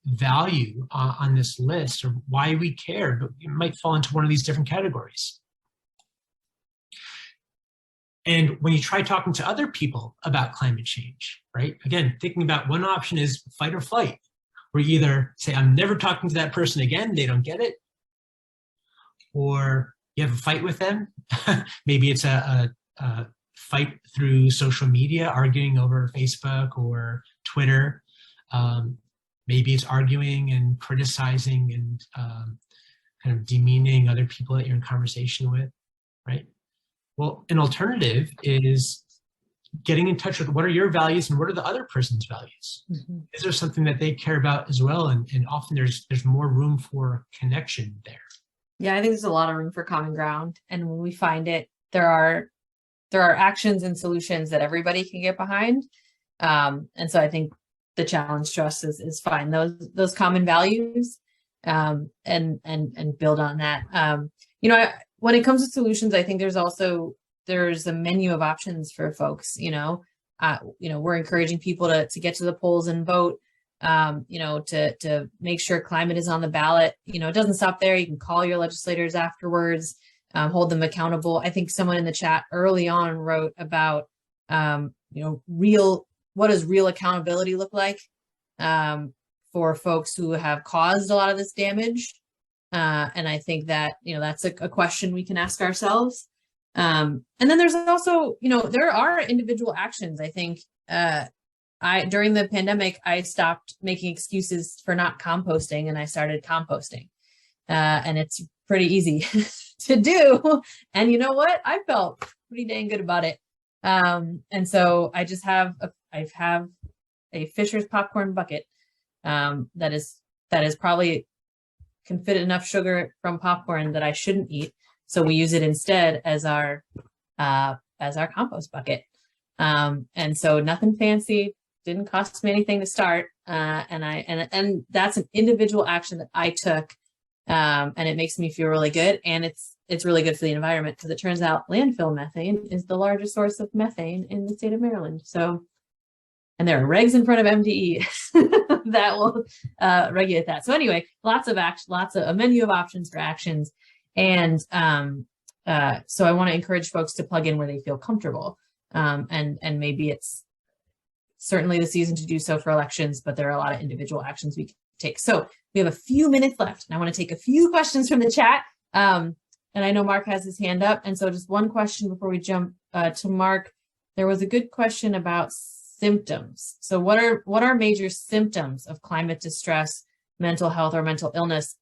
value on this list, or why we care, but it might fall into one of these different categories. And when you try talking to other people about climate change, right? Again, thinking about one option is fight or flight. Where you either say, I'm never talking to that person again, they don't get it. Or you have a fight with them. Maybe it's a fight through social media, arguing over Facebook or Twitter. Maybe it's arguing and criticizing and kind of demeaning other people that you're in conversation with, right? Well, an alternative is getting in touch with what are your values and what are the other person's values. Mm-hmm. Is there something that they care about as well? And often there's more room for connection there. Yeah, I think there's a lot of room for common ground. And when we find it, there are actions and solutions that everybody can get behind. And so I think the challenge to us is find those common values and build on that. When it comes to solutions, I think there's a menu of options for folks. We're encouraging people to get to the polls and vote. To make sure climate is on the ballot. It doesn't stop there. You can call your legislators afterwards, hold them accountable. I think someone in the chat early on wrote about, what does real accountability look like for folks who have caused a lot of this damage? And I think that, that's a question we can ask ourselves. And then there's also, there are individual actions. I think, during the pandemic, I stopped making excuses for not composting and I started composting. And it's pretty easy to do. And you know what? I felt pretty dang good about it. And so I just have a Fisher's popcorn bucket that is probably can fit enough sugar from popcorn that I shouldn't eat. So we use it instead as our compost bucket. And so nothing fancy, didn't cost me anything to start. And that's an individual action that I took. And it makes me feel really good. And it's really good for the environment, because it turns out landfill methane is the largest source of methane in the state of Maryland. So, and there are regs in front of MDE that will regulate that. So anyway, lots of a menu of options for actions. And so I want to encourage folks to plug in where they feel comfortable. And maybe it's certainly the season to do so for elections, but there are a lot of individual actions we can take. So we have a few minutes left, and I want to take a few questions from the chat. And I know Mark has his hand up. And so just one question before we jump to Mark. There was a good question about symptoms. So what are major symptoms of climate distress, mental health, or mental illness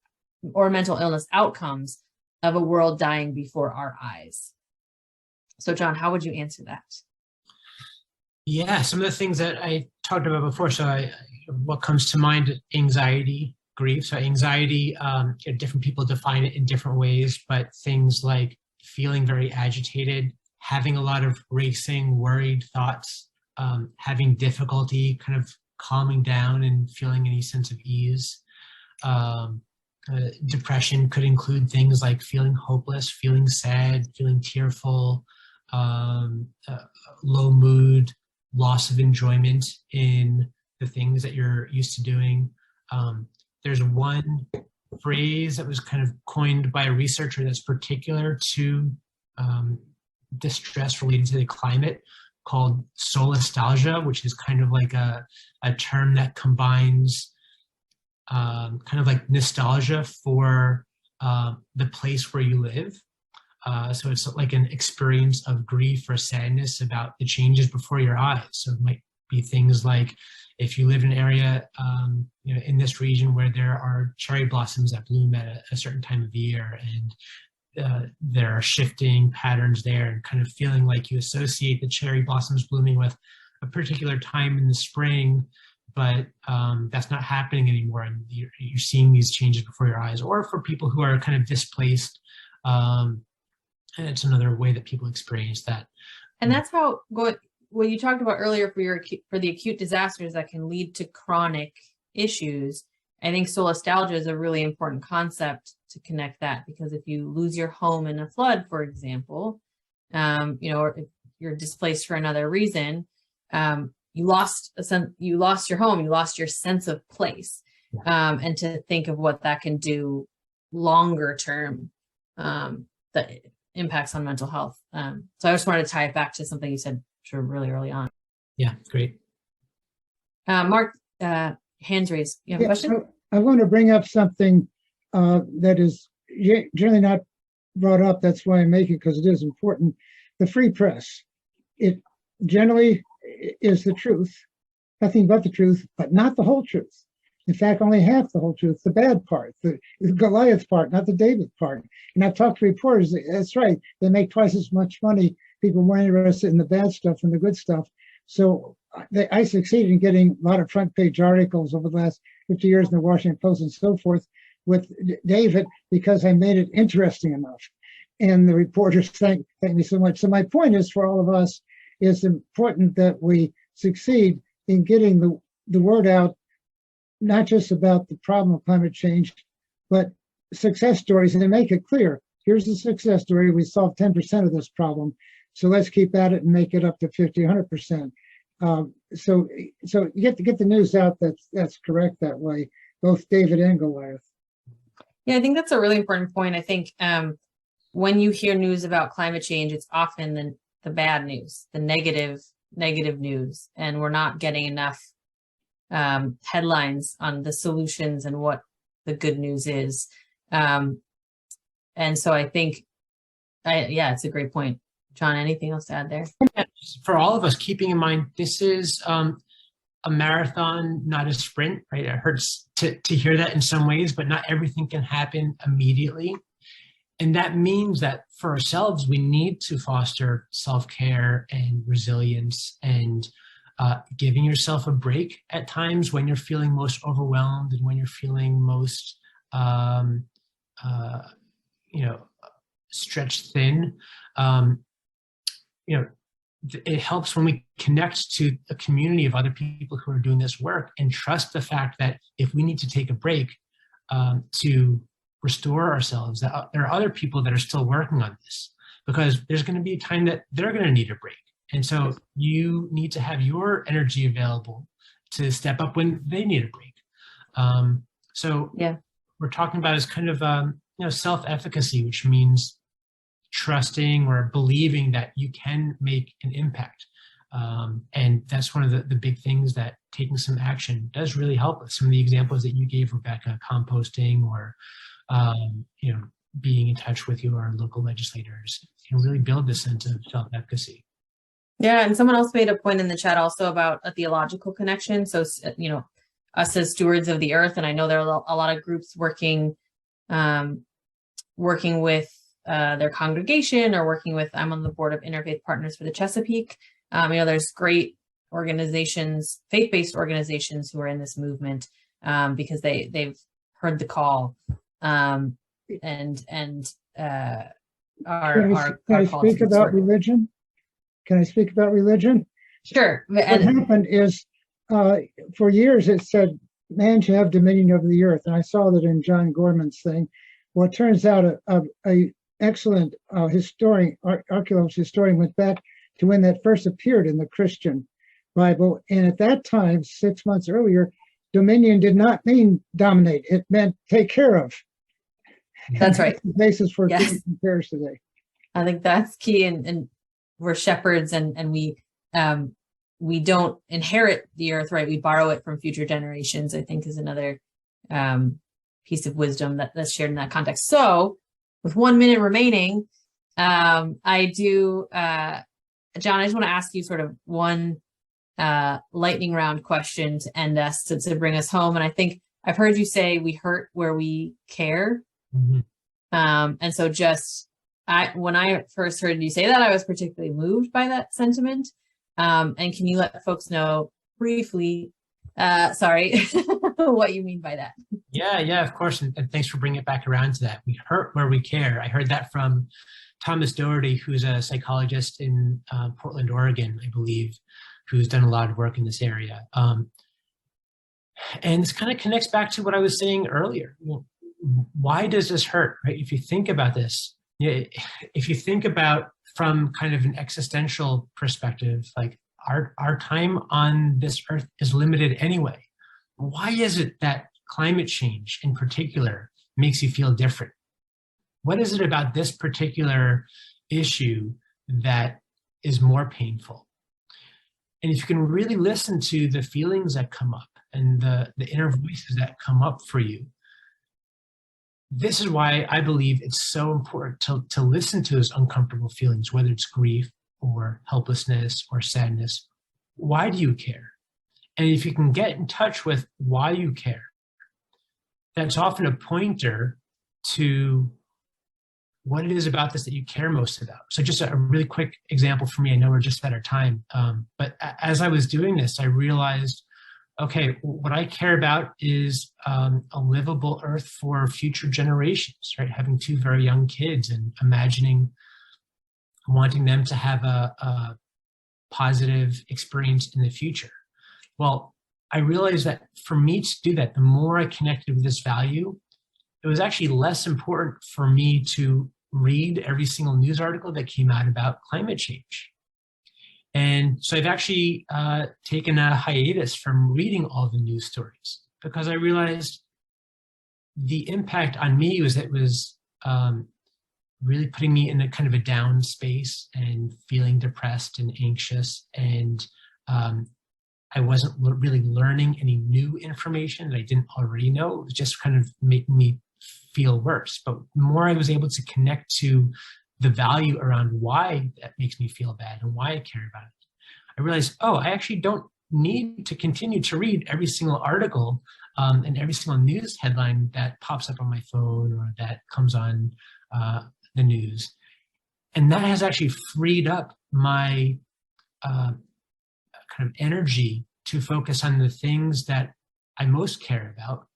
outcomes of a world dying before our eyes? So John, how would you answer that? Yeah, some of the things that I talked about before. So what comes to mind, anxiety, grief. So anxiety, different people define it in different ways, but things like feeling very agitated, having a lot of racing, worried thoughts, having difficulty kind of calming down and feeling any sense of ease. Depression could include things like feeling hopeless, feeling sad, feeling tearful, low mood, loss of enjoyment in the things that you're used to doing. There's one phrase that was kind of coined by a researcher that's particular to distress related to the climate, called solastalgia, which is kind of like a term that combines kind of like nostalgia for the place where you live. So it's like an experience of grief or sadness about the changes before your eyes. So it might be things like, if you live in an area, in this region where there are cherry blossoms that bloom at a certain time of year, and there are shifting patterns there, and kind of feeling like you associate the cherry blossoms blooming with a particular time in the spring, but that's not happening anymore, and you're seeing these changes before your eyes. Or for people who are kind of displaced, and it's another way that people experience that. And that's how what you talked about earlier for the acute disasters that can lead to chronic issues. I think solastalgia is a really important concept to connect that, because if you lose your home in a flood, for example, or if you're displaced for another reason, you lost your home, you lost your sense of place, and to think of what that can do longer term, that impacts on mental health. So I just wanted to tie it back to something you said really early on. Yeah, great. Mark, hands raised. You have a question? I want to bring up something that is generally not brought up. That's why I make it, because it is important. The free press. It generally is the truth, nothing but the truth, but not the whole truth. In fact, only half the whole truth, the bad part, the Goliath part, not the David part. And I've talked to reporters, that's right, they make twice as much money, people more interested in the bad stuff than the good stuff. So I succeeded in getting a lot of front page articles over the last 50 years in the Washington Post and so forth with David, because I made it interesting enough. And the reporters thank me so much. So my point is, for all of us, it's important that we succeed in getting the word out, not just about the problem of climate change, but success stories, and make it clear. Here's a success story. We solved 10% of this problem. So let's keep at it and make it up to 50, 100%. So you get the news out that's correct that way, both David and Goliath. Yeah, I think that's a really important point. I think when you hear news about climate change, it's often the bad news, the negative news, and we're not getting enough headlines on the solutions and what the good news is. And so I think, it's a great point. John, anything else to add there? For all of us, keeping in mind, this is a marathon, not a sprint, right? It hurts to hear that in some ways, but not everything can happen immediately. And that means that for ourselves, we need to foster self-care and resilience, and giving yourself a break at times when you're feeling most overwhelmed and when you're feeling most um, you know, stretched thin. You know, it helps when we connect to a community of other people who are doing this work and trust the fact that if we need to take a break to restore ourselves, that there are other people that are still working on this, because there's going to be a time that they're going to need a break. And so you need to have your energy available to step up when they need a break. So Yeah. we're talking about is kind of self-efficacy, which means trusting or believing that you can make an impact. And that's one of the big things that taking some action does really help with. Some of the examples that you gave, Rebecca, composting or being in touch with your local legislators can really build this sense of self-efficacy. Yeah, and someone else made a point in the chat also about a theological connection. So, us as stewards of the earth, and I know there are a lot of groups working with their congregation or working with, I'm on the board of Interfaith Partners for the Chesapeake. There's great organizations, faith-based organizations who are in this movement because they've heard the call and are Can I called speak to about work. religion? Can I speak about religion? Sure. What happened is, for years it said, man should have dominion over the earth. And I saw that in John Gorman's thing. Well, it turns out a excellent archaeologist historian went back to when that first appeared in the Christian Bible. And at that time, 6 months earlier, dominion did not mean dominate. It meant take care of. That's right. The basis for Yes. affairs today. I think that's key, and we're shepherds, and we don't inherit the earth, right? We borrow it from future generations, I think, is another piece of wisdom that's shared in that context. So with 1 minute remaining, I do, John, I just want to ask you sort of one lightning round question to end us, to bring us home. And I think I've heard you say we hurt where we care. Mm-hmm. And so when I first heard you say that, I was particularly moved by that sentiment. And can you let folks know briefly, what you mean by that? Yeah, of course. And thanks for bringing it back around to that. We hurt where we care. I heard that from Thomas Doherty, who's a psychologist in Portland, Oregon, I believe, who's done a lot of work in this area. And this kind of connects back to what I was saying earlier. Why does this hurt, right? If you think about this, if you think about from kind of an existential perspective, like our time on this earth is limited anyway. Why is it that climate change in particular makes you feel different? What is it about this particular issue that is more painful? And if you can really listen to the feelings that come up and the inner voices that come up for you, this is why I believe it's so important to listen to those uncomfortable feelings, whether it's grief or helplessness or sadness. Why do you care? And if you can get in touch with why you care, that's often a pointer to what it is about this that you care most about. So just a really quick example for me, I know we're just at our time, but as I was doing this, I realized, okay, what I care about is a livable earth for future generations, right? Having two very young kids and imagining wanting them to have a positive experience in the future. Well, I realized that for me to do that, the more I connected with this value, it was actually less important for me to read every single news article that came out about climate change. And so I've actually taken a hiatus from reading all the news stories because I realized the impact on me was that it was really putting me in a kind of a down space and feeling depressed and anxious. And I wasn't really learning any new information that I didn't already know. It was just kind of making me feel worse. But the more I was able to connect to the value around why that makes me feel bad and why I care about it, I realized, oh, I actually don't need to continue to read every single article and every single news headline that pops up on my phone or that comes on the news. And that has actually freed up my kind of energy to focus on the things that I most care about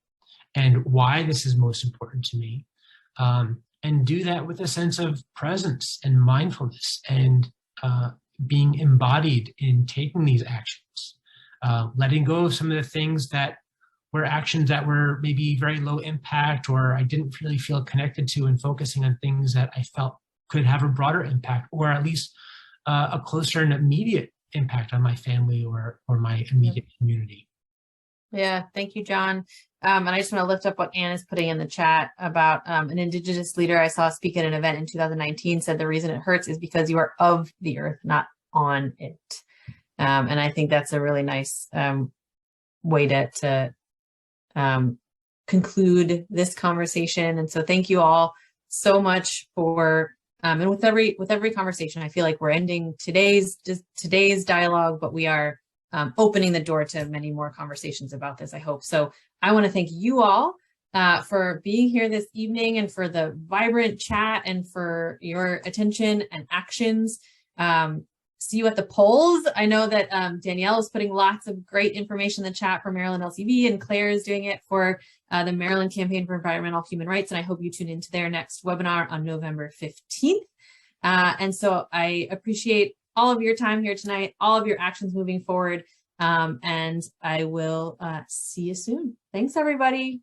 and why this is most important to me. And do that with a sense of presence and mindfulness and being embodied in taking these actions, letting go of some of the things that were actions that were maybe very low impact or I didn't really feel connected to, and focusing on things that I felt could have a broader impact, or at least a closer and immediate impact on my family or my immediate community. Yeah, thank you, John. And I just want to lift up what Anne is putting in the chat about an Indigenous leader I saw speak at an event in 2019 said the reason it hurts is because you are of the earth, not on it. And I think that's a really nice way to conclude this conversation. And so thank you all so much for, and with every conversation, I feel like we're ending today's dialogue, but we are opening the door to many more conversations about this, I hope. So I want to thank you all for being here this evening and for the vibrant chat and for your attention and actions. See you at the polls. I know that Danielle is putting lots of great information in the chat for Maryland LCV, and Claire is doing it for the Maryland Campaign for Environmental Human Rights. And I hope you tune into their next webinar on November 15th. And so I appreciate all of your time here tonight, all of your actions moving forward. And I will see you soon. Thanks, everybody.